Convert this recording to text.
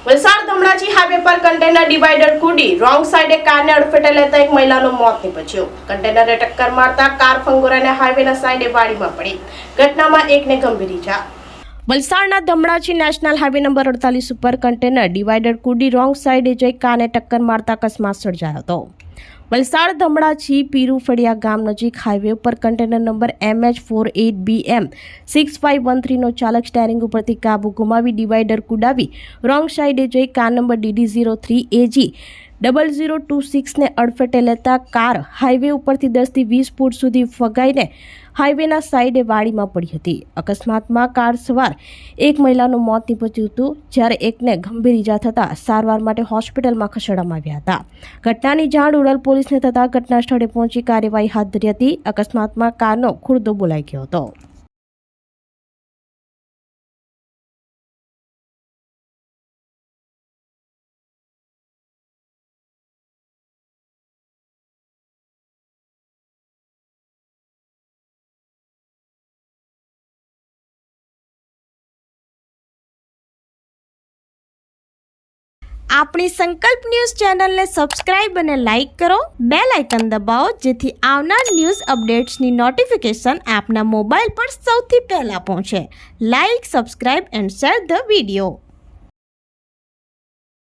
Valsad ધમણાજી highway પર container divider કૂદી wrong સાઈડે કારને અડફેટે લેતા એક મહિલાનું મોત નીપજ્યું। કન્ટેનરે ટક્કર મારતા કાર ફંગોરાને હાઈવેના સાઈડે વાડીમાં પડી। ઘટનામાં એકને ગંભીર ઈજા। વલસાડના ધમણાજી નેશનલ હાઈવે નંબર 48 ઉપર કન્ટેનર ડિવાઈડર કૂદી રોંગ સાઈડે જઈ કારને ટક્કર મારતા અકસ્માત સર્જાયો હતો। વલસાડ ધમણાજી પીરુ ફળિયા ગામ નજીક હાઈવે ઉપર કન્ટેનર નંબર MH48BM 6513 નો ચાલક સ્ટેરિંગ ઉપરથી કાબુ ગુમાવી ડિવાઈડર કુડાવી રોંગ સાઈડે જઈ કાર નંબર DD03AG 0026 ને અડફેટે લેતા કાર હાઈવે ઉપરથી 10 થી 20 ફૂટ સુધી ફગાઈને હાઈવેના સાઈડે વાડીમાં પડી હતી। અકસ્માતમાં કાર સવાર એક મહિલાનું મોત નીપજ્યું હતું, જ્યારે એકને ગંભીર ઈજા થતાં સારવાર માટે હોસ્પિટલમાં ખસેડવામાં આવ્યા હતા। ઘટનાની જાણ ઉડલ પોલીસને થતાં ઘટના સ્થળે પહોંચી કાર્યવાહી હાથ ધરી હતી। અકસ્માતમાં કારનો ખુરદો બોલાઈ ગયો હતો। આપણી સંકલ્પ ન્યૂઝ ચેનલને સબસ્ક્રાઇબ અને લાઇક કરો, બેલ આઇકન દબાવો જેથી આવનાર ન્યૂઝ અપડેટ્સની નોટિફિકેશન આપના મોબાઈલ પર સૌથી પહેલા પહોંચે। Like, subscribe and share the video.